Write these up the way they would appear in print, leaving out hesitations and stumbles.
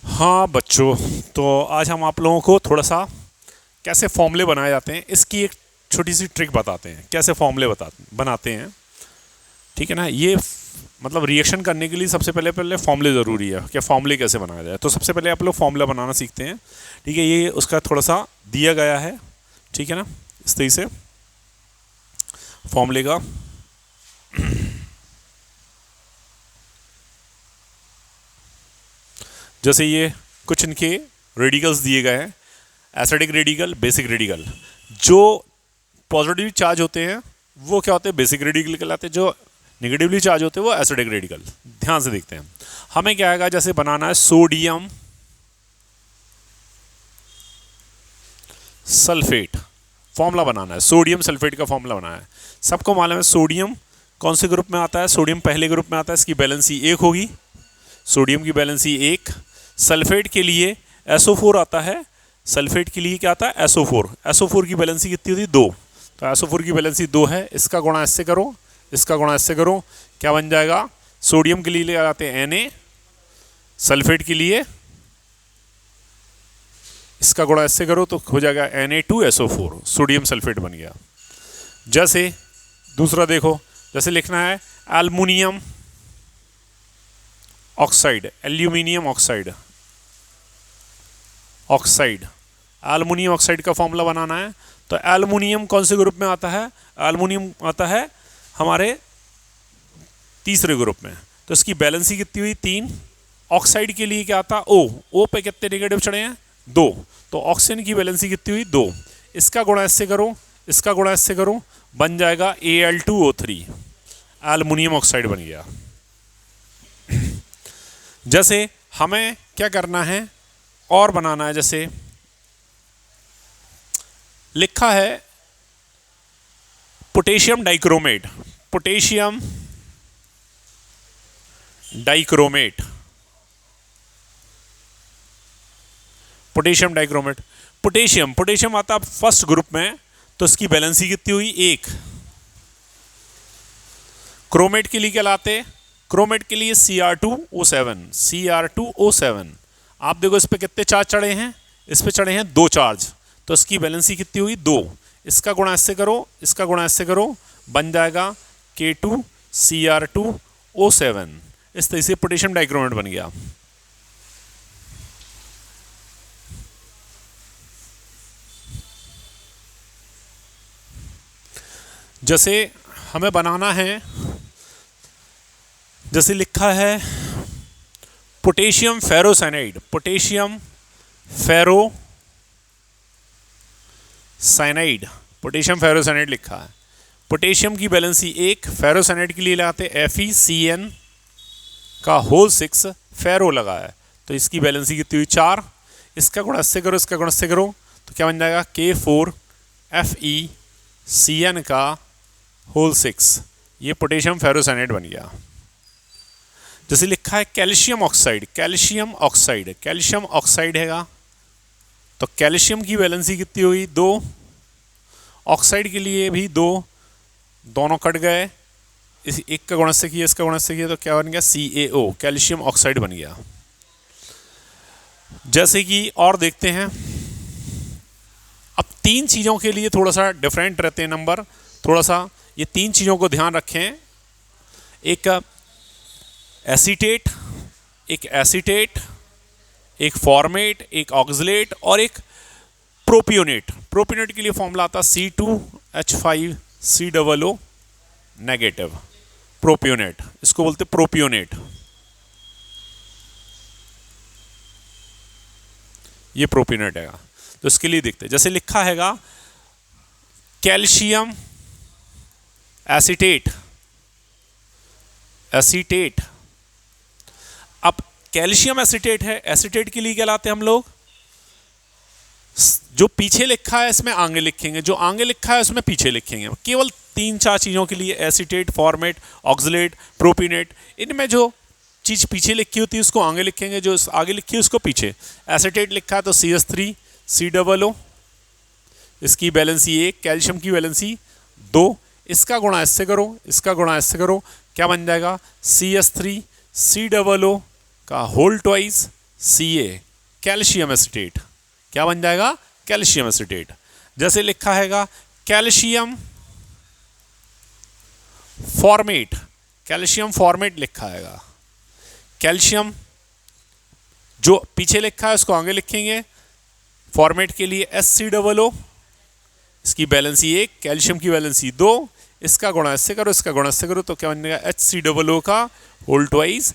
हाँ बच्चों, तो आज हम आप लोगों को थोड़ा सा कैसे फॉर्मूले बनाए जाते हैं इसकी एक छोटी सी ट्रिक बताते हैं। कैसे फॉर्मूले बनाते हैं, ठीक है ना। ये मतलब रिएक्शन करने के लिए सबसे पहले पहले फॉर्मूले ज़रूरी है कि फॉर्मूले कैसे बनाया जाए। तो सबसे पहले आप लोग फॉर्मूला बनाना सीखते हैं, ठीक है। ये उसका थोड़ा सा दिया गया है, ठीक है ना, इस तरीके से फॉर्मूले का। जैसे ये कुछ इनके रेडिकल्स दिए गए हैं, एसिडिक रेडिकल, बेसिक रेडिकल। जो पॉजिटिवली चार्ज होते हैं वो क्या होते हैं, बेसिक रेडिकल कहलाते हैं। जो निगेटिवली चार्ज होते हैं वो एसिडिक रेडिकल। ध्यान से देखते हैं, हमें क्या आएगा। जैसे बनाना है सोडियम सल्फेट, फॉर्मूला बनाना है। सोडियम सल्फेट का फॉर्मूला बनाना है। सबको मालूम है सोडियम कौन से ग्रुप में आता है। सोडियम पहले ग्रुप में आता है, इसकी बैलेंसी 1 होगी। सोडियम की बैलेंसी 1। सल्फेट के लिए SO4 आता है। सल्फेट के लिए क्या आता है, SO4। SO4 की बैलेंसी कितनी होती है, 2। तो SO4 की बैलेंसी 2 है। इसका गुणा इससे करो, इसका गुणा इससे करो, क्या बन जाएगा। सोडियम के लिए ले आते हैं Na, सल्फेट के लिए इसका गुणा इससे करो तो हो जाएगा Na2SO4, सोडियम सल्फेट बन गया। जैसे दूसरा देखो, जैसे लिखना है aluminium oxide, aluminium oxide, aluminium oxide का फॉर्मूला बनाना है। तो एल्युमिनियम कौन से ग्रुप में आता है, एल्युमिनियम आता है हमारे तीसरे ग्रुप में। तो इसकी बैलेंसी कितनी हुई, 3। ऑक्साइड के लिए क्या आता है, O पे कितने नेगेटिव चढ़े हैं, 2। तो ऑक्सीजन की बैलेंसी कितनी हुई, 2। इसका गुणा इससे करो, इसका गुणा इससे करो, बन जाएगा Al2O3, एल्युमिनियम ऑक्साइड बन गया। जैसे हमें क्या करना है और बनाना है, जैसे लिखा है potassium dichromate, potassium dichromate, potassium dichromate. Potassium आता है फर्स्ट ग्रुप में, तो इसकी बैलेंसी कितनी हुई, 1। क्रोमेट के लिए क्या लाते, क्रोमेट के लिए Cr2O7, Cr2O7। आप देखो इस पे कितने चार्ज चढ़े हैं, इस पे चढ़े हैं 2 चार्ज। तो इसकी बैलेंसी कितनी हुई, 2। इसका गुणा इससे करो, इसका गुणा इससे करो, बन जाएगा K2Cr2O7। इस तरह से पोटेशियम डाइक्रोमेट बन गया। जैसे हमें बनाना है, जैसे लिखा है potassium ferrocyanide, potassium ferrocyanide, potassium ferrocyanide लिखा है। पोटेशियम की बैलेंसी 1। फेरोसाइनाइड के लिए लगाते FeCN का होल 6, फेरो लगा है, तो इसकी बैलेंसी कितनी हुई, 4। इसका गुणा इससे करो, इसका गुणा इससे करो, तो क्या बन जाएगा, K4FeCN का होल 6। ये पोटेशियम फेरोसाइनाइड बन गया। जैसे लिखा है calcium oxide, calcium oxide, calcium oxide हैगा, तो कैल्शियम की बैलेंसी कितनी हुई, 2। ऑक्साइड के लिए भी 2, दोनों कट गए, इस एक का गुणा से किया, इसका गुणा से किया, तो क्या बन गया, CaO, कैल्शियम ऑक्साइड बन गया। जैसे कि और देखते हैं, अब 3 चीज़ों के लिए थोड़ा सा डिफरेंट रहते हैं नंबर, थोड़ा सा ये 3 चीज़ों को ध्यान रखें। एक एसीटेट, एक फॉर्मेट, एक ऑक्सलेट और एक प्रोपियोनेट। प्रोपियोनेट के लिए फॉर्मूला आता है C2H5COO नेगेटिव, प्रोपियोनेट, इसको बोलते प्रोपियोनेट। ये प्रोपियोनेट है, तो इसके लिए देखते हैं। जैसे लिखा हैगा कैल्शियम एसीटेट, एसीटेट। अब कैल्शियम एसीटेट है, एसीटेट के लिए क्या लाते हैं हम लोग, जो पीछे लिखा है इसमें आगे लिखेंगे, जो आगे लिखा है उसमें पीछे लिखेंगे। केवल 3-4 चीज़ों के लिए, एसीटेट, फॉर्मेट, ऑक्सलेट, प्रोपिनेट, इनमें जो चीज़ पीछे लिखी होती है उसको आगे लिखेंगे, जो आगे लिखी है उसको पीछे। एसीटेट लिखा है तो CS3COO, इसकी बैलेंसी 1, कैल्शियम की बैलेंसी 2। इसका गुणा इससे करो, इसका गुणा इससे करो, क्या बन जाएगा, CS3COO का whole twice Ca calcium acetate, क्या बन जाएगा? Calcium acetate. जैसे लिखा हैगा कैल्शियम फॉर्मेट, कैल्शियम फॉर्मेट लिखा हैगा। कैल्शियम जो पीछे लिखा है उसको आगे लिखेंगे। फॉर्मेट के लिए HCOO, इसकी वैलेंसी 1, कैल्शियम की वैलेंसी 2, इसका गुणा इससे करो, इसका गुणा इससे करो, तो क्या बनेगा? HCOO का whole twice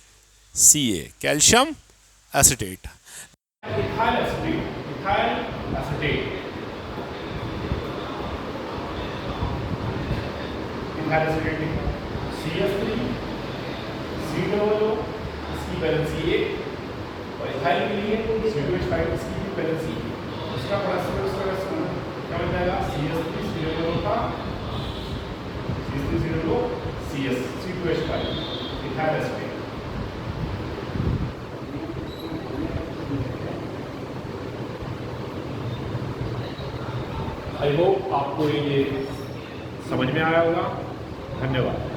Ca, calcium acetate. Ethyl acetate, ethyl acetate, ethyl acetate CH3 COO, इसकी वैलेंसी 1, और इथाइल के लिए C2H5 इसकी वैलेंसी, इसका गुणा इससे करो, इसका गुणा इससे करो, क्या बन जाएगा? CH3COO का CH3COO CS C2H5 ethyl acetate. I hope आपको ये समझ में आया होगा। धन्यवाद।